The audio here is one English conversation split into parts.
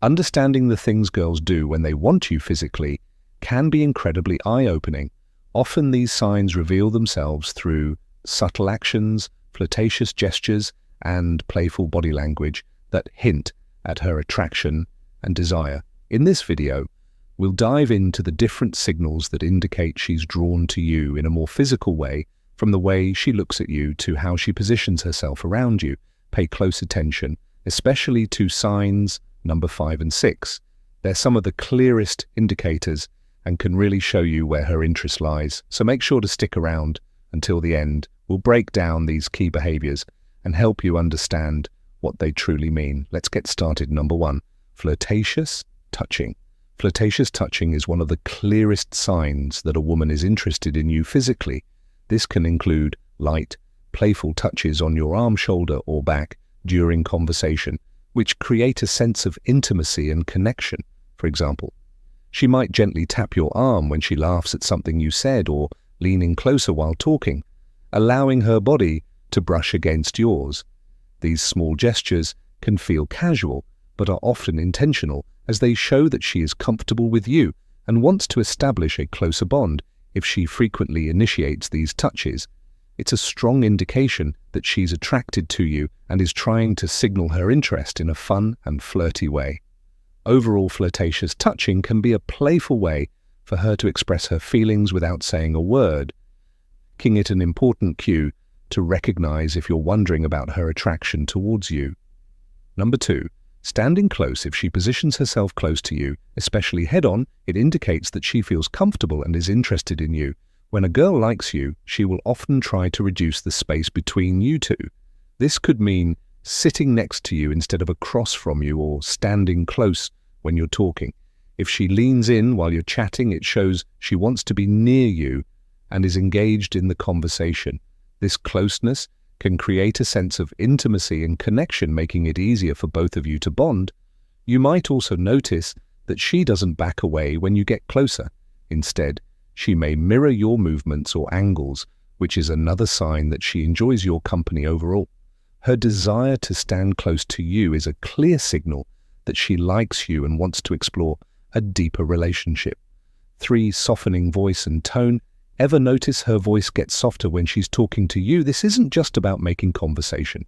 Understanding the things girls do when they want you physically can be incredibly eye-opening. Often these signs reveal themselves through subtle actions, flirtatious gestures, and playful body language that hint at her attraction and desire. In this video, we'll dive into the different signals that indicate she's drawn to you in a more physical way, from the way she looks at you to how she positions herself around you. Pay close attention, especially to signs number 5 and 6. They're some of the clearest indicators and can really show you where her interest lies. So make sure to stick around until the end. We'll break down these key behaviors and help you understand what they truly mean. Let's get started. Number 1, flirtatious touching. Flirtatious touching is one of the clearest signs that a woman is interested in you physically. This can include light, playful touches on your arm, shoulder, or back during conversation, which create a sense of intimacy and connection. For example, she might gently tap your arm when she laughs at something you said, or leaning closer while talking, allowing her body to brush against yours. These small gestures can feel casual, but are often intentional, as they show that she is comfortable with you and wants to establish a closer bond. If she frequently initiates these touches, it's a strong indication that she's attracted to you and is trying to signal her interest in a fun and flirty way. Overall, flirtatious touching can be a playful way for her to express her feelings without saying a word, making it an important cue to recognize if you're wondering about her attraction towards you. Number 2, standing close. If she positions herself close to you, especially head-on, it indicates that she feels comfortable and is interested in you. When a girl likes you, she will often try to reduce the space between you two. This could mean sitting next to you instead of across from you, or standing close when you're talking. If she leans in while you're chatting, it shows she wants to be near you and is engaged in the conversation. This closeness can create a sense of intimacy and connection, making it easier for both of you to bond. You might also notice that she doesn't back away when you get closer. Instead, she may mirror your movements or angles, which is another sign that she enjoys your company overall. Her desire to stand close to you is a clear signal that she likes you and wants to explore a deeper relationship. 3, softening voice and tone. Ever notice her voice gets softer when she's talking to you? This isn't just about making conversation.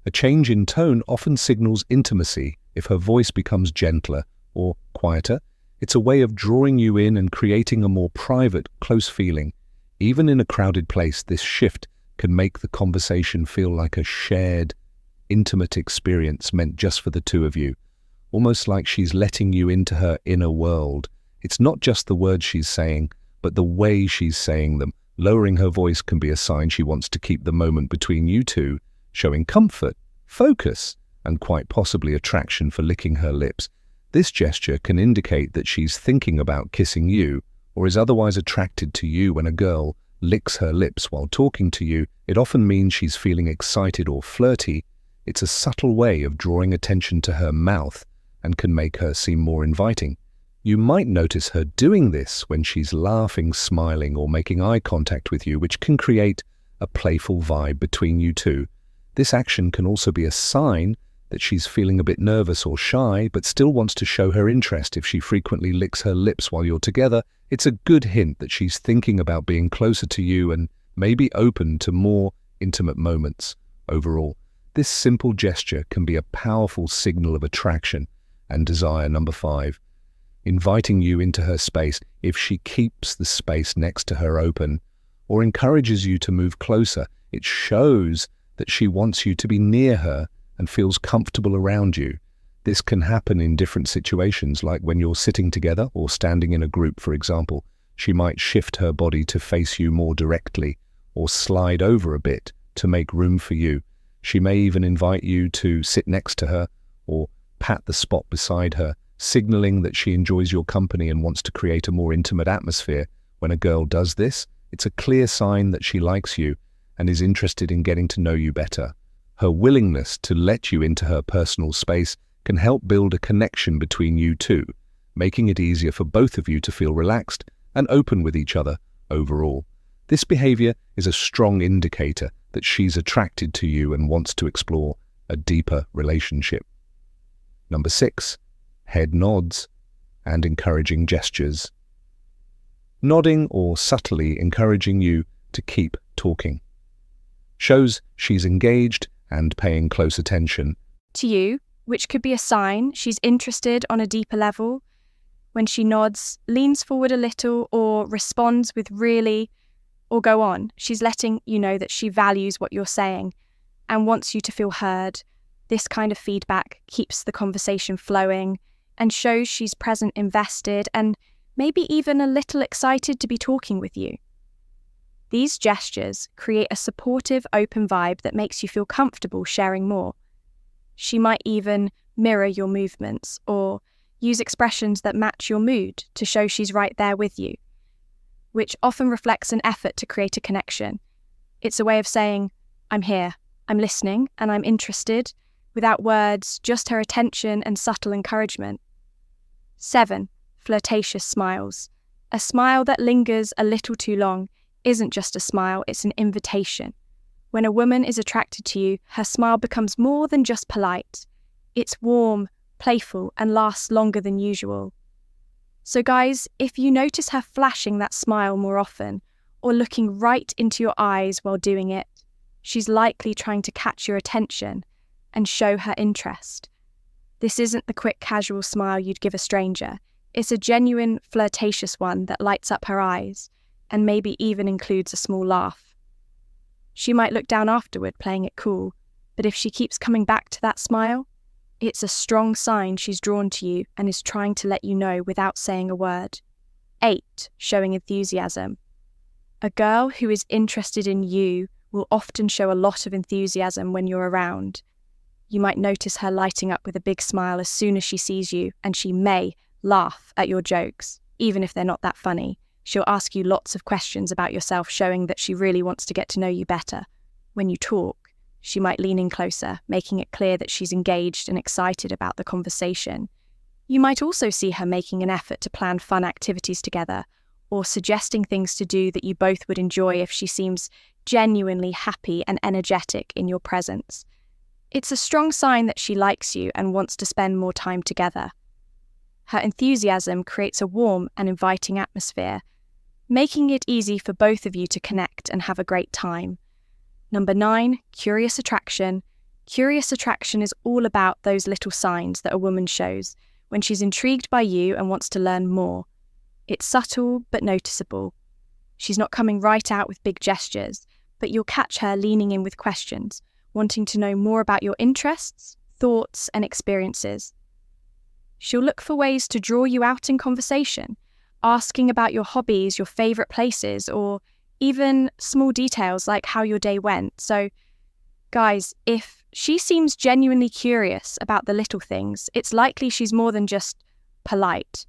A change in tone often signals intimacy. If her voice becomes gentler or quieter, it's a way of drawing you in and creating a more private, close feeling. Even in a crowded place, this shift can make the conversation feel like a shared, intimate experience meant just for the two of you, almost like she's letting you into her inner world. It's not just the words she's saying, but the way she's saying them. Lowering her voice can be a sign she wants to keep the moment between you two, showing comfort, focus, and quite possibly attraction. For licking her lips, this gesture can indicate that she's thinking about kissing you or is otherwise attracted to you. When a girl licks her lips while talking to you, it often means she's feeling excited or flirty. It's a subtle way of drawing attention to her mouth and can make her seem more inviting. You might notice her doing this when she's laughing, smiling, or making eye contact with you, which can create a playful vibe between you two. This action can also be a sign that she's feeling a bit nervous or shy, but still wants to show her interest. If she frequently licks her lips while you're together, it's a good hint that she's thinking about being closer to you and maybe open to more intimate moments. Overall, this simple gesture can be a powerful signal of attraction and desire. Number 5, inviting you into her space. If she keeps the space next to her open or encourages you to move closer, it shows that she wants you to be near her and feels comfortable around you. This can happen in different situations, like when you're sitting together or standing in a group. For example, she might shift her body to face you more directly or slide over a bit to make room for you. She may even invite you to sit next to her or pat the spot beside her, signaling that she enjoys your company and wants to create a more intimate atmosphere. When a girl does this, it's a clear sign that she likes you and is interested in getting to know you better. Her willingness to let you into her personal space can help build a connection between you two, making it easier for both of you to feel relaxed and open with each other overall. This behavior is a strong indicator that she's attracted to you and wants to explore a deeper relationship. Number 6, head nods, and encouraging gestures. Nodding or subtly encouraging you to keep talking shows she's engaged and paying close attention to you, which could be a sign she's interested on a deeper level. When she nods, leans forward a little, or responds with really, or go on, she's letting you know that she values what you're saying and wants you to feel heard. This kind of feedback keeps the conversation flowing and shows she's present, invested, and maybe even a little excited to be talking with you. These gestures create a supportive, open vibe that makes you feel comfortable sharing more. She might even mirror your movements or use expressions that match your mood to show she's right there with you, which often reflects an effort to create a connection. It's a way of saying, I'm here, I'm listening, and I'm interested, without words, just her attention and subtle encouragement. 7. Flirtatious smiles. A smile that lingers a little too long isn't just a smile, it's an invitation. When a woman is attracted to you, her smile becomes more than just polite. It's warm, playful, and lasts longer than usual. So guys, if you notice her flashing that smile more often, or looking right into your eyes while doing it, she's likely trying to catch your attention and show her interest. This isn't the quick, casual smile you'd give a stranger. It's a genuine, flirtatious one that lights up her eyes, and maybe even includes a small laugh. She might look down afterward, playing it cool, but if she keeps coming back to that smile, it's a strong sign she's drawn to you and is trying to let you know without saying a word. 8. Showing enthusiasm. A girl who is interested in you will often show a lot of enthusiasm when you're around. You might notice her lighting up with a big smile as soon as she sees you, and she may laugh at your jokes, even if they're not that funny. She'll ask you lots of questions about yourself, showing that she really wants to get to know you better. When you talk, she might lean in closer, making it clear that she's engaged and excited about the conversation. You might also see her making an effort to plan fun activities together, or suggesting things to do that you both would enjoy if she seems genuinely happy and energetic in your presence. It's a strong sign that she likes you and wants to spend more time together. Her enthusiasm creates a warm and inviting atmosphere, making it easy for both of you to connect and have a great time. Number 9, curious attraction. Curious attraction is all about those little signs that a woman shows when she's intrigued by you and wants to learn more. It's subtle but noticeable. She's not coming right out with big gestures, but you'll catch her leaning in with questions, wanting to know more about your interests, thoughts, and experiences. She'll look for ways to draw you out in conversation, asking about your hobbies, your favourite places, or even small details like how your day went. So, guys, if she seems genuinely curious about the little things, it's likely she's more than just polite.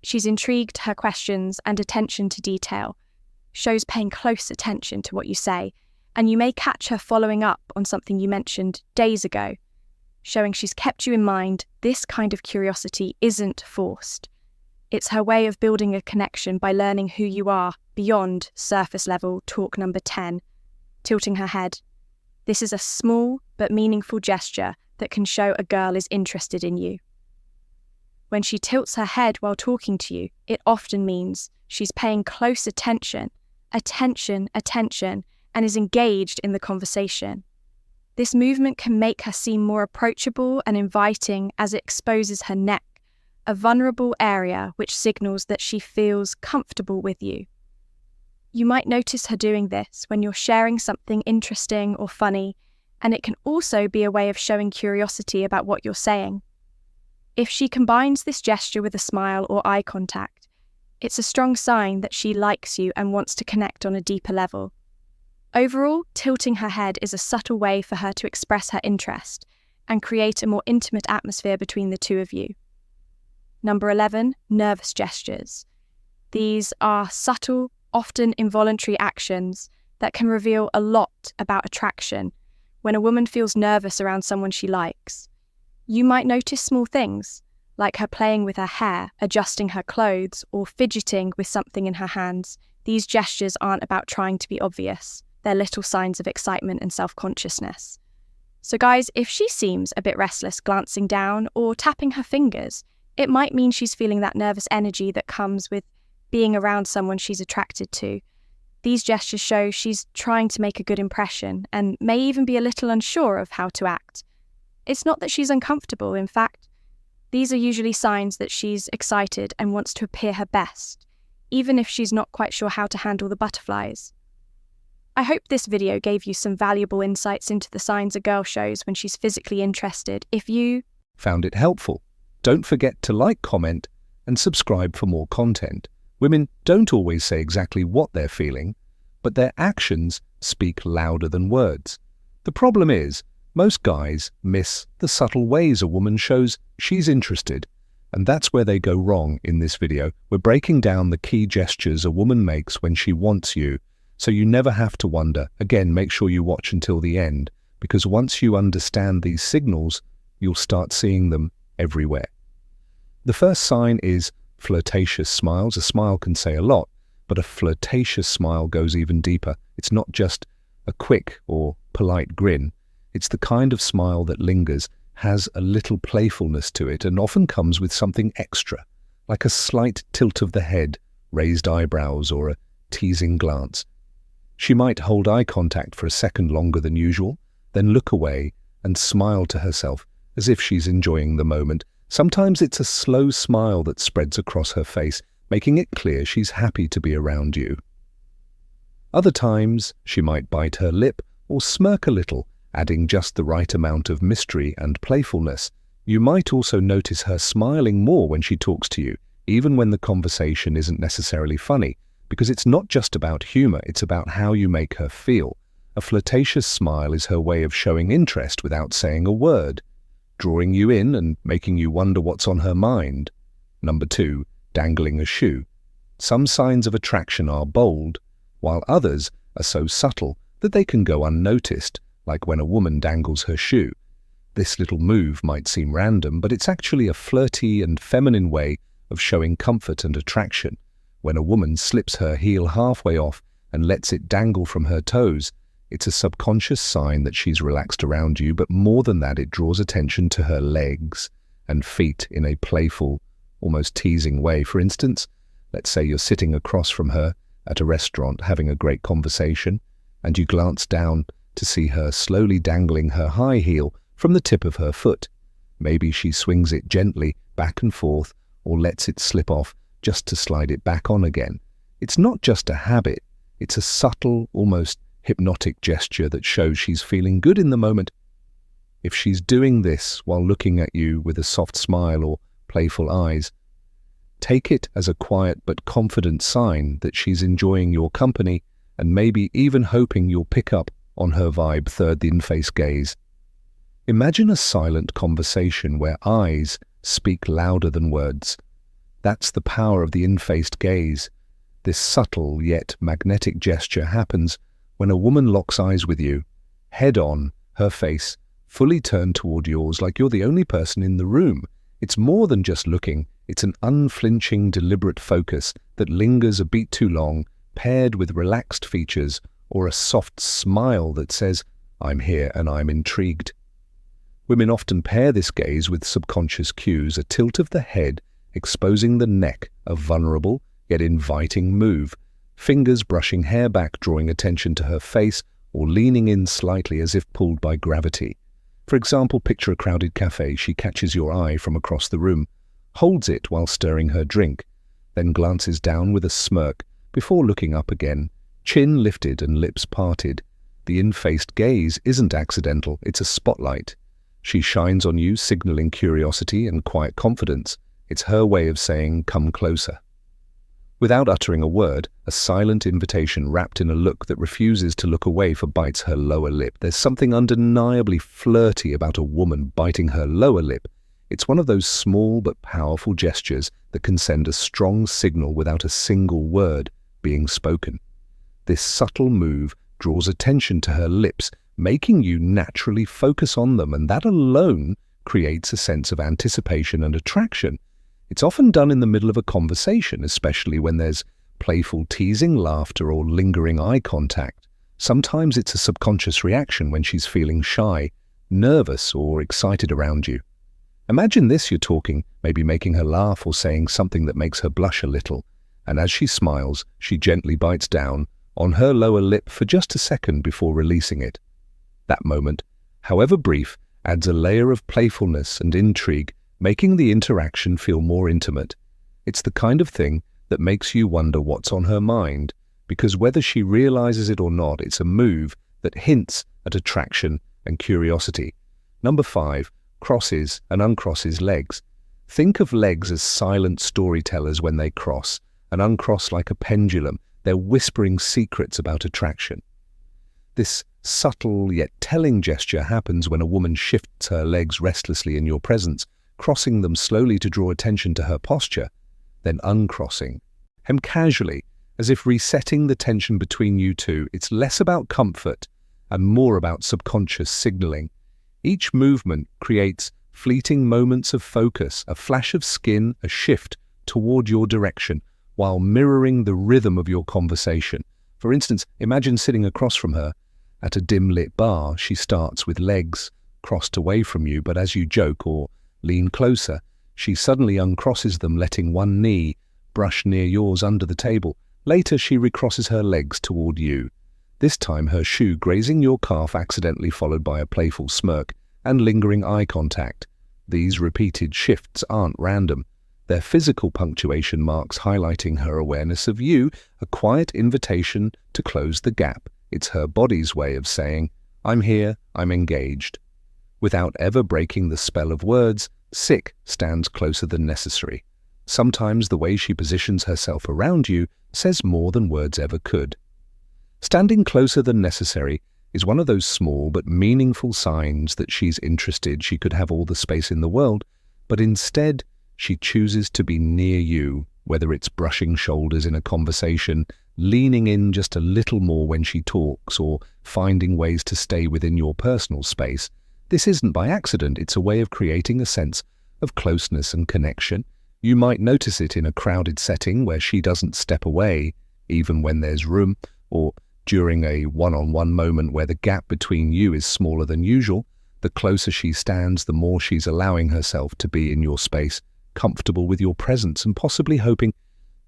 She's intrigued. Her questions and attention to detail shows paying close attention to what you say, and you may catch her following up on something you mentioned days ago, showing she's kept you in mind. This kind of curiosity isn't forced. It's her way of building a connection by learning who you are beyond surface level talk. Number 10, tilting her head. This is a small but meaningful gesture that can show a girl is interested in you. When she tilts her head while talking to you, it often means she's paying close attention, and is engaged in the conversation. This movement can make her seem more approachable and inviting as it exposes her neck, a vulnerable area which signals that she feels comfortable with you. You might notice her doing this when you're sharing something interesting or funny, and it can also be a way of showing curiosity about what you're saying. If she combines this gesture with a smile or eye contact, it's a strong sign that she likes you and wants to connect on a deeper level. Overall, tilting her head is a subtle way for her to express her interest and create a more intimate atmosphere between the two of you. Number 11, nervous gestures. These are subtle, often involuntary actions that can reveal a lot about attraction when a woman feels nervous around someone she likes. You might notice small things, like her playing with her hair, adjusting her clothes, or fidgeting with something in her hands. These gestures aren't about trying to be obvious. They're little signs of excitement and self-consciousness. So guys, if she seems a bit restless glancing down or tapping her fingers, It might mean she's feeling that nervous energy that comes with being around someone she's attracted to. These gestures show she's trying to make a good impression and may even be a little unsure of how to act. It's not that she's uncomfortable, in fact. These are usually signs that she's excited and wants to appear her best, even if she's not quite sure how to handle the butterflies. I hope this video gave you some valuable insights into the signs a girl shows when she's physically interested. If you found it helpful, don't forget to like, comment, and subscribe for more content. Women don't always say exactly what they're feeling, but their actions speak louder than words. The problem is, most guys miss the subtle ways a woman shows she's interested, and that's where they go wrong in this video. We're breaking down the key gestures a woman makes when she wants you, so you never have to wonder. Again, make sure you watch until the end, because once you understand these signals, you'll start seeing them everywhere. The first sign is flirtatious smiles. A smile can say a lot, but a flirtatious smile goes even deeper. It's not just a quick or polite grin. It's the kind of smile that lingers, has a little playfulness to it, and often comes with something extra, like a slight tilt of the head, raised eyebrows, or a teasing glance. She might hold eye contact for a second longer than usual, then look away and smile to herself as if she's enjoying the moment. Sometimes it's a slow smile that spreads across her face, making it clear she's happy to be around you. Other times, she might bite her lip or smirk a little, adding just the right amount of mystery and playfulness. You might also notice her smiling more when she talks to you, even when the conversation isn't necessarily funny, because it's not just about humor, it's about how you make her feel. A flirtatious smile is her way of showing interest without saying a word, drawing you in and making you wonder what's on her mind. Number 2, dangling a shoe. Some signs of attraction are bold, while others are so subtle that they can go unnoticed, like when a woman dangles her shoe. This little move might seem random, but it's actually a flirty and feminine way of showing comfort and attraction. When a woman slips her heel halfway off and lets it dangle from her toes, it's a subconscious sign that she's relaxed around you, but more than that, it draws attention to her legs and feet in a playful, almost teasing way. For instance, let's say you're sitting across from her at a restaurant having a great conversation, and you glance down to see her slowly dangling her high heel from the tip of her foot. Maybe she swings it gently back and forth or lets it slip off just to slide it back on again. It's not just a habit, it's a subtle, almost hypnotic gesture that shows she's feeling good in the moment. If she's doing this while looking at you with a soft smile or playful eyes, take it as a quiet but confident sign that she's enjoying your company and maybe even hoping you'll pick up on her vibe. Third, the in-face gaze. Imagine a silent conversation where eyes speak louder than words. That's the power of the in-face gaze. This subtle yet magnetic gesture happens when a woman locks eyes with you, head on, her face fully turned toward yours like you're the only person in the room. It's more than just looking, it's an unflinching, deliberate focus that lingers a beat too long, paired with relaxed features or a soft smile that says, "I'm here and I'm intrigued." Women often pair this gaze with subconscious cues, a tilt of the head exposing the neck, a vulnerable yet inviting move, fingers brushing hair back, drawing attention to her face, or leaning in slightly as if pulled by gravity. For example, picture a crowded cafe. She catches your eye from across the room, holds it while stirring her drink, then glances down with a smirk before looking up again, chin lifted and lips parted. The in-faced gaze isn't accidental, it's a spotlight. She shines on you, signaling curiosity and quiet confidence. It's her way of saying, "Come closer." Without uttering a word, a silent invitation wrapped in a look that refuses to look away for bites her lower lip. There's something undeniably flirty about a woman biting her lower lip. It's one of those small but powerful gestures that can send a strong signal without a single word being spoken. This subtle move draws attention to her lips, making you naturally focus on them, and that alone creates a sense of anticipation and attraction. It's often done in the middle of a conversation, especially when there's playful teasing, laughter, or lingering eye contact. Sometimes it's a subconscious reaction when she's feeling shy, nervous, or excited around you. Imagine this: you're talking, maybe making her laugh or saying something that makes her blush a little, and as she smiles, she gently bites down on her lower lip for just a second before releasing it. That moment, however brief, adds a layer of playfulness and intrigue, making the interaction feel more intimate. It's the kind of thing that makes you wonder what's on her mind, because whether she realizes it or not, it's a move that hints at attraction and curiosity. Number 5, crosses and uncrosses legs. Think of legs as silent storytellers. When they cross and uncross like a pendulum, they're whispering secrets about attraction. This subtle yet telling gesture happens when a woman shifts her legs restlessly in your presence, crossing them slowly to draw attention to her posture, then uncrossing hem casually, as if resetting the tension between you two. It's less about comfort and more about subconscious signaling. Each movement creates fleeting moments of focus, a flash of skin, a shift toward your direction, while mirroring the rhythm of your conversation. For instance, imagine sitting across from her at a dim-lit bar. She starts with legs crossed away from you, but as you joke or lean closer, she suddenly uncrosses them, letting one knee brush near yours under the table. Later, she recrosses her legs toward you, this time her shoe grazing your calf, accidentally followed by a playful smirk and lingering eye contact. These repeated shifts aren't random. They're physical punctuation marks highlighting her awareness of you, a quiet invitation to close the gap. It's her body's way of saying, "I'm here, I'm engaged." Without ever breaking the spell of words, Sick stands closer than necessary. Sometimes the way she positions herself around you says more than words ever could. Standing closer than necessary is one of those small but meaningful signs that she's interested. She could have all the space in the world, but instead she chooses to be near you, whether it's brushing shoulders in a conversation, leaning in just a little more when she talks, or finding ways to stay within your personal space. This isn't by accident. It's a way of creating a sense of closeness and connection. You might notice it in a crowded setting where she doesn't step away, even when there's room, or during a one-on-one moment where the gap between you is smaller than usual. The closer she stands, the more she's allowing herself to be in your space, comfortable with your presence, and possibly hoping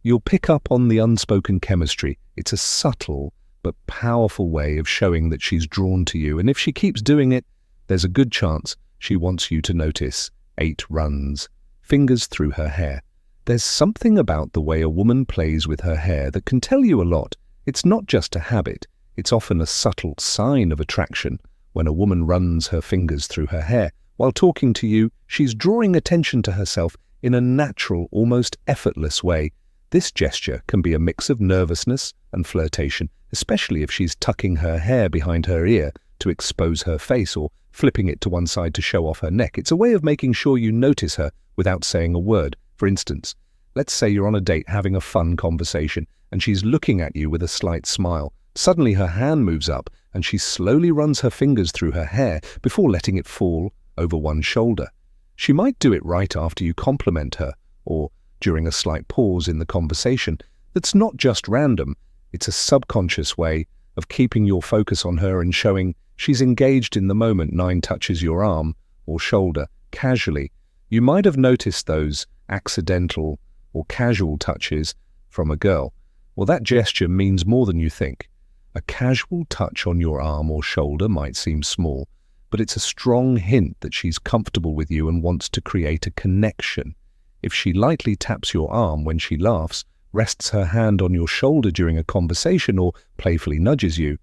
you'll pick up on the unspoken chemistry. It's a subtle but powerful way of showing that she's drawn to you, and if she keeps doing it, there's a good chance she wants you to notice. 8 runs, fingers through her hair. There's something about the way a woman plays with her hair that can tell you a lot. It's not just a habit, it's often a subtle sign of attraction. When a woman runs her fingers through her hair while talking to you, she's drawing attention to herself in a natural, almost effortless way. This gesture can be a mix of nervousness and flirtation, especially if she's tucking her hair behind her ear to expose her face or flipping it to one side to show off her neck. It's a way of making sure you notice her without saying a word. For instance, let's say you're on a date having a fun conversation and she's looking at you with a slight smile. Suddenly her hand moves up and she slowly runs her fingers through her hair before letting it fall over one shoulder. She might do it right after you compliment her or during a slight pause in the conversation. That's not just random. It's a subconscious way of keeping your focus on her and showing she's engaged in the moment. 9 touches your arm or shoulder casually. You might have noticed those accidental or casual touches from a girl. Well, that gesture means more than you think. A casual touch on your arm or shoulder might seem small, but it's a strong hint that she's comfortable with you and wants to create a connection. If she lightly taps your arm when she laughs, rests her hand on your shoulder during a conversation, or playfully nudges you,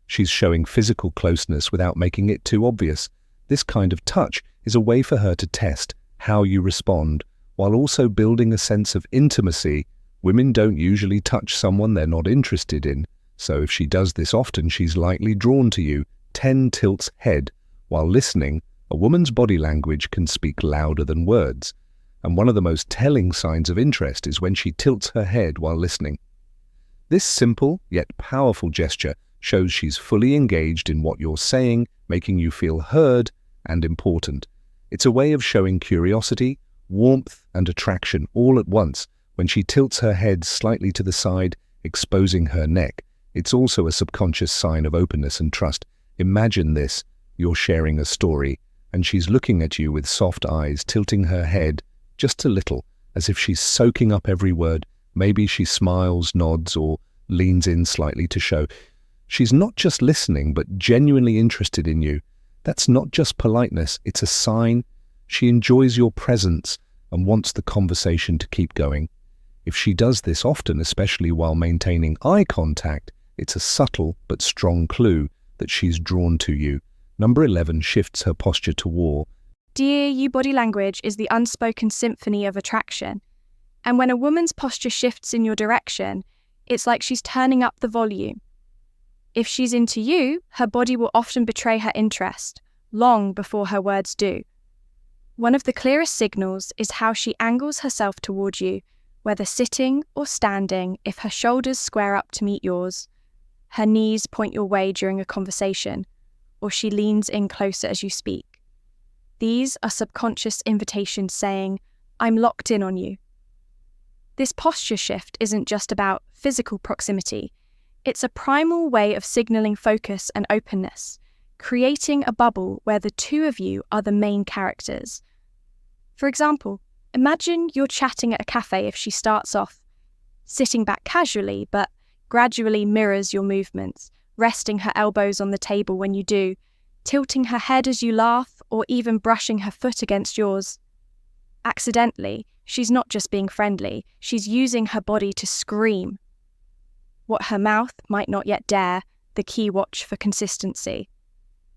she's showing physical closeness without making it too obvious. This kind of touch is a way for her to test how you respond, while also building a sense of intimacy. Women don't usually touch someone they're not interested in, so if she does this often, she's likely drawn to you. 10 tilts head. While listening, a woman's body language can speak louder than words, and one of the most telling signs of interest is when she tilts her head while listening. This simple yet powerful gesture shows she's fully engaged in what you're saying, making you feel heard and important. It's a way of showing curiosity, warmth, and attraction all at once. When she tilts her head slightly to the side, exposing her neck, it's also a subconscious sign of openness and trust. Imagine this: you're sharing a story, and she's looking at you with soft eyes, tilting her head just a little, as if she's soaking up every word. Maybe she smiles, nods, or leans in slightly to show she's not just listening, but genuinely interested in you. That's not just politeness, it's a sign she enjoys your presence and wants the conversation to keep going. If she does this often, especially while maintaining eye contact, it's a subtle but strong clue that she's drawn to you. Number 11 shifts her posture to war. Dear you, body language is the unspoken symphony of attraction. And when a woman's posture shifts in your direction, it's like she's turning up the volume. If she's into you, her body will often betray her interest, long before her words do. One of the clearest signals is how she angles herself toward you, whether sitting or standing. If her shoulders square up to meet yours, her knees point your way during a conversation, or she leans in closer as you speak. These are subconscious invitations saying, I'm locked in on you. This posture shift isn't just about physical proximity. It's a primal way of signaling focus and openness, creating a bubble where the two of you are the main characters. For example, imagine you're chatting at a cafe. If she starts off sitting back casually, but gradually mirrors your movements, resting her elbows on the table when you do, tilting her head as you laugh, or even brushing her foot against yours. Accidentally, she's not just being friendly, she's using her body to scream. What her mouth might not yet dare, the key watch for consistency.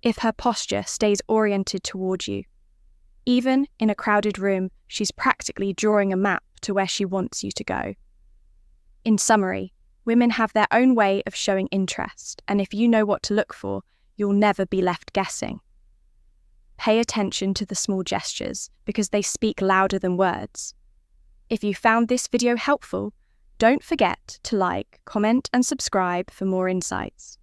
If her posture stays oriented toward you. Even in a crowded room, she's practically drawing a map to where she wants you to go. In summary, women have their own way of showing interest, and if you know what to look for, you'll never be left guessing. Pay attention to the small gestures because they speak louder than words. If you found this video helpful, don't forget to like, comment, and subscribe for more insights.